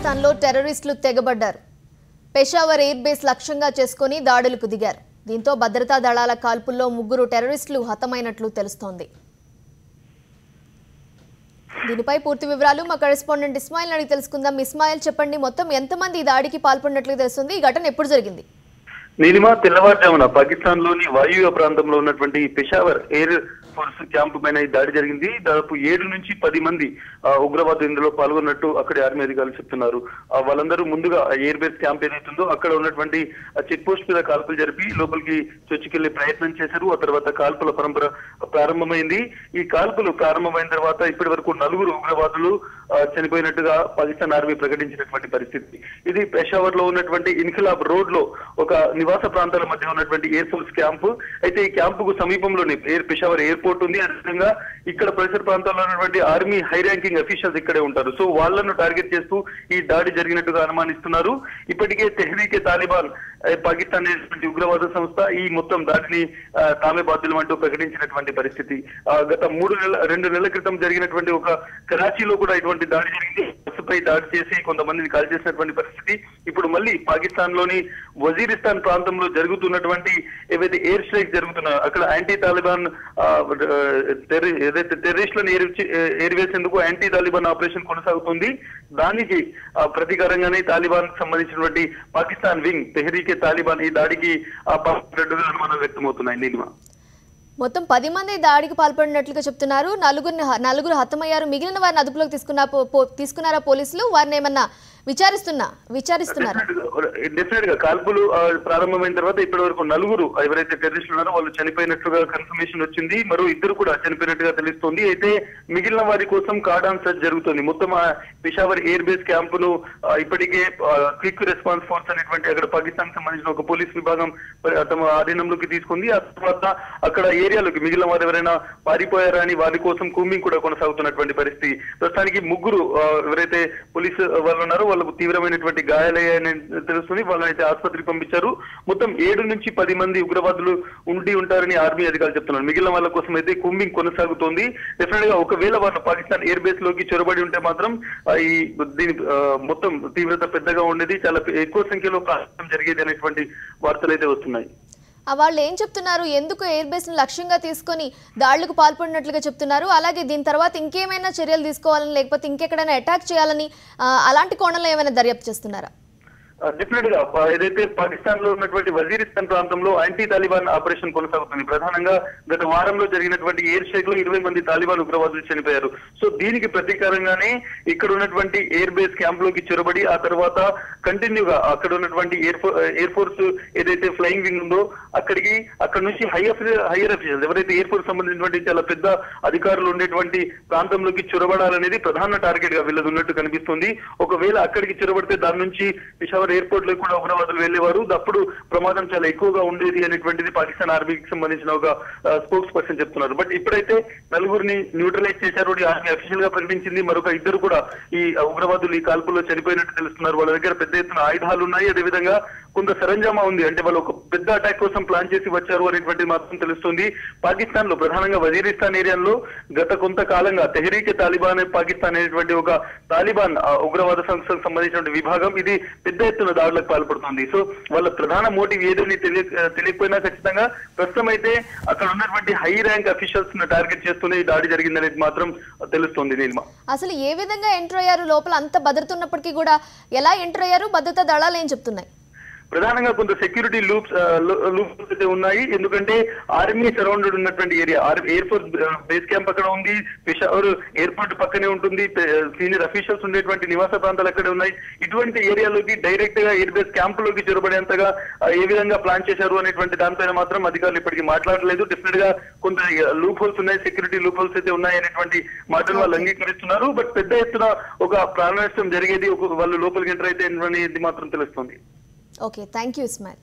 పాకిస్తాన్లో టెర్రరిస్టులు తెగబడ్డారు. Peshawar air base లక్ష్యంగా చేసుకుని దాడులకు దిగారు. దీంతో భద్రతా దళాల కాల్పుల్లో 3 టెర్రరిస్టులు హతమైనట్లు తెలుస్తోంది. దీనిపై పూర్తి వివరాలు మా కరెస్పాండెంట్ ఇస్మాయిల్ అడిగి తెలుసుకుందాం. ఇస్మాయిల్, చెప్పండి, మొత్తం ఎంతమంది ఈ దాడికి పాల్పడినట్లు తెలుస్తుంది? ఈ ఘటన ఎప్పుడు జరిగింది? నీలిమా, తెల్లవారుజామున పాకిస్తాన్ లోని వాయువ్య ప్రాంతంలో ఉన్నటువంటి పెషావర్ ఎయిర్ ఫోర్స్ క్యాంపు పైన ఈ దాడి జరిగింది. దాదాపు 7 నుంచి 10 మంది ఉగ్రవాదులు ఇందులో పాల్గొన్నట్టు అక్కడి ఆర్మీ అధికారులు చెప్తున్నారు. వాళ్ళందరూ ముందుగా ఎయిర్ బేస్ క్యాంప్ ఏదైతుందో అక్కడ ఉన్నటువంటి చెక్ పోస్ట్ మీద కాల్పులు జరిపి లోపలికి చొచ్చుకెళ్లే ప్రయత్నం చేశారు. ఆ తర్వాత కాల్పుల పరంపర ప్రారంభమైంది. ఈ కాల్పులు ప్రారంభమైన తర్వాత ఇప్పటి వరకు 4 ఉగ్రవాదులు చనిపోయినట్టుగా పాకిస్తాన్ ఆర్మీ ప్రకటించినటువంటి పరిస్థితి. ఇది పెషావర్ లో ఉన్నటువంటి ఇన్కిలాబ్ రోడ్ లో ఒక నివాస ప్రాంతాల మధ్య ఉన్నటువంటి ఎయిర్ ఫోర్స్ క్యాంపు. అయితే ఈ క్యాంపుకు సమీపంలోనే పెషావర్ ఎయిర్పోర్ట్ ఉంది. అదేవిధంగా ఇక్కడ పరిసర ప్రాంతాల్లో ఉన్నటువంటి ఆర్మీ హై ర్యాంకింగ్ అఫీషియల్స్ ఇక్కడే ఉంటారు. సో వాళ్లను టార్గెట్ చేస్తూ ఈ దాడి జరిగినట్టుగా అనుమానిస్తున్నారు. ఇప్పటికే తెహ్రీకే తాలిబాన్ పాకిస్తాన్ ఉగ్రవాద సంస్థ ఈ మొత్తం దాడిని తామే బాధ్యులు అంటూ ప్రకటించినటువంటి పరిస్థితి. గత 2 నెలల క్రితం జరిగినటువంటి ఒక కరాచీలో కూడా ఇటువంటి దాడి జరిగింది. బస్సుపై దాడి చేసి కొంతమందిని కాల్ చేసినటువంటి పరిస్థితి. ఇప్పుడు మళ్ళీ పాకిస్తాన్ లోని వజీరిస్తాన్ ప్రాంతంలో జరుగుతున్నటువంటి ఏవైతే ఎయిర్ స్ట్రైక్ జరుగుతున్నాయో అక్కడ యాంటీ తాలిబాన్ ఏదైతే టెర్రరిస్టులను ఏరివేసేందుకు యాంటీ తాలిబాన్ ఆపరేషన్ కొనసాగుతుంది. దానికి ప్రతీకారంగానే తాలిబాన్ సంబంధించినటువంటి పాకిస్తాన్ వింగ్ తెహ్రీకే తాలిబాన్ ఈ దాడికి పాల్పడినట్టుగా అనుమానాలు వ్యక్తమవుతున్నాయి. నీలిమా, మొత్తం 10 మంది దాడికి పాల్పడినట్లుగా చెప్తున్నారు. 4 హతమయ్యారు. మిగిలిన వారిని అదుపులోకి తీసుకున్నారా పోలీసులు? వారిని ఏమన్నా విచారిస్తున్నారు? డెఫినెట్ గా కాల్పులు ప్రారంభమైన తర్వాత ఇప్పటి వరకు 4 ఎవరైతే టెర్రరిస్టులు ఉన్నారో వాళ్ళు చనిపోయినట్లుగా కన్ఫర్మేషన్ వచ్చింది. మరో 2 కూడా చనిపోయినట్టుగా తెలుస్తోంది. అయితే మిగిలిన వారి కోసం కార్డాన్ సర్చ్ జరుగుతుంది. మొత్తం పెషావర్ ఎయిర్ బేస్ క్యాంపును ఇప్పటికే క్విక్ రెస్పాన్స్ ఫోర్స్ అనేటువంటి అక్కడ పాకిస్తాన్ సంబంధించిన ఒక పోలీస్ విభాగం తమ ఆధీనంలోకి తీసుకుంది. ఆ తర్వాత అక్కడ ఏరియాలోకి మిగిలిన వారు ఎవరైనా పారిపోయారా అని వారి కోసం కూంబింగ్ కూడా కొనసాగుతున్నటువంటి పరిస్థితి. ప్రస్తుతానికి 3 ఎవరైతే పోలీసు వాళ్ళు ఉన్నారో వాళ్ళకు తీవ్రమైనటువంటి గాయాలయ్యాయని తెలుస్తుంది. వాళ్ళనైతే ఆసుపత్రికి పంపించారు. మొత్తం 7 నుంచి 10 మంది ఉగ్రవాదులు ఉంటారని ఆర్మీ అధికారులు చెప్తున్నారు. మిగిలిన వాళ్ళ కోసం అయితే కూంబింగ్ కొనసాగుతోంది. డెఫినెట్ గా ఒకవేళ వాళ్ళ పాకిస్తాన్ ఎయిర్ బేస్ లోకి చొరబడి ఉంటే మాత్రం దీని మొత్తం తీవ్రత పెద్దగా ఉండేది, చాలా ఎక్కువ సంఖ్యలో కాల్పులు జరిగేది అనేటువంటి వార్తలు అయితే వస్తున్నాయి. వాళ్ళు ఏం చెప్తున్నారు? ఎందుకు ఎయిర్ బేస్ ను లక్ష్యంగా తీసుకొని దాడులకు పాల్పడినట్లుగా చెప్తున్నారు? అలాగే దీని తర్వాత ఇంకేమైనా చర్యలు తీసుకోవాలని, లేకపోతే ఇంకెక్కడైనా అటాక్ చేయాలని అలాంటి కోణంలో ఏమైనా దర్యాప్తు చేస్తున్నారా? డెఫినెట్ గా ఏదైతే పాకిస్తాన్ లో ఉన్నటువంటి వజీరిస్తాన్ ప్రాంతంలో యాంటీ తాలిబాన్ ఆపరేషన్ కొనసాగుతుంది. ప్రధానంగా గత వారంలో జరిగినటువంటి ఎయిర్ స్ట్రైక్ లో 20 మంది తాలిబాన్ ఉగ్రవాదులు చనిపోయారు. సో దీనికి ప్రతీకారంగానే ఇక్కడ ఉన్నటువంటి ఎయిర్ బేస్ క్యాంప్ లోకి చొరబడి ఆ తర్వాత కంటిన్యూగా అక్కడ ఉన్నటువంటి ఎయిర్ ఫోర్స్ ఏదైతే ఫ్లయింగ్ వింగ్ ఉందో అక్కడ నుంచి హైయర్ అఫీషియల్స్ ఎవరైతే ఎయిర్ ఫోర్స్ సంబంధించినటువంటి చాలా పెద్ద అధికారులు ఉండేటువంటి ప్రాంతంలోకి చొరబడాలనేది ప్రధాన టార్గెట్ గా వీళ్ళది ఉన్నట్టు కనిపిస్తుంది. ఒకవేళ అక్కడికి చొరబడితే దాని నుంచి పెషావర్ ఎయిర్పోర్ట్ లో కూడా ఉగ్రవాదులు వెళ్లేవారు. అప్పుడు ప్రమాదం చాలా ఎక్కువగా ఉండేది అనేటువంటిది పాకిస్తాన్ ఆర్మీకి సంబంధించిన ఒక స్పోక్స్ పర్సన్ చెప్తున్నారు. బట్ ఇప్పుడైతే 4 న్యూట్రలైజ్ చేశారు ఆర్మీ అఫీషియల్ గా ప్రకటించింది. మరొక 2 కూడా ఈ ఉగ్రవాదులు ఈ కాల్పుల్లో చనిపోయినట్టు తెలుస్తున్నారు. వాళ్ళ దగ్గర పెద్ద ఎత్తున ఆయుధాలు ఉన్నాయి. అదేవిధంగా కొంత సరంజామా ఉంది. అంటే వాళ్ళు ఒక పెద్ద అటాక్ కోసం ప్లాన్ చేసి వచ్చారు అనేటువంటిది మాత్రం తెలుస్తుంది. పాకిస్తాన్ లో ప్రధానంగా వజీరిస్తాన్ ఏరియాలో గత కొంతకాలంగా తెహ్రీకే తాలిబాన్ పాకిస్తాన్ అనేటువంటి ఒక తాలిబాన్ ఉగ్రవాద సంస్థకు సంబంధించిన విభాగం ఇది పెద్ద ఎత్తున దాడులకు పాల్పడుతుంది. సో వాళ్ళ ప్రధాన మోటివ్ ఏదని తెలియకపోయినా ఖచ్చితంగా ప్రస్తుతం అయితే అక్కడ ఉన్నటువంటి హై ర్యాంక్ అఫీషియల్స్ టార్గెట్ చేస్తూనే ఈ దాడి జరిగిందనేది మాత్రం తెలుస్తుంది. నీలిమా, అసలు ఏ విధంగా ఎంటర్ అయ్యారు? లోపల అంత భద్రత ఉన్నప్పటికీ కూడా ఎలా ఎంటర్ అయ్యారు? భద్రతా దళాలు ఏం చెప్తున్నాయి? ప్రధానంగా కొంత సెక్యూరిటీ లూప్స్ అయితే ఉన్నాయి. ఎందుకంటే ఆర్మీ సరౌండెడ్ ఉన్నటువంటి area, air force base camp అక్కడ ఉంది, పెషావర్ ఎయిర్పోర్ట్ పక్కనే ఉంటుంది, సీనియర్ అఫీషియల్స్ ఉండేటువంటి నివాస ప్రాంతాలు అక్కడే ఉన్నాయి. ఇటువంటి ఏరియాలోకి డైరెక్ట్ గా ఎయిర్ బేస్ క్యాంప్ లోకి చొరబడేంతగా ఏ విధంగా ప్లాన్ చేశారు అనేటువంటి దానిపైన మాత్రం అధికారులు ఇప్పటికీ మాట్లాడలేదు. డెఫినెట్ గా కొంత లూప్ హోల్స్ ఉన్నాయి, సెక్యూరిటీ లూప్ హోల్స్ అయితే ఉన్నాయి అనేటువంటి మాటలు వాళ్ళు అంగీకరిస్తున్నారు. బట్ పెద్ద ఎత్తున ఒక ప్రాణ నష్టం జరిగేది వాళ్ళు లోపలికి ఎంటర్ అయితే అనేది మాత్రం తెలుస్తుంది. Okay, thank you, Ismail.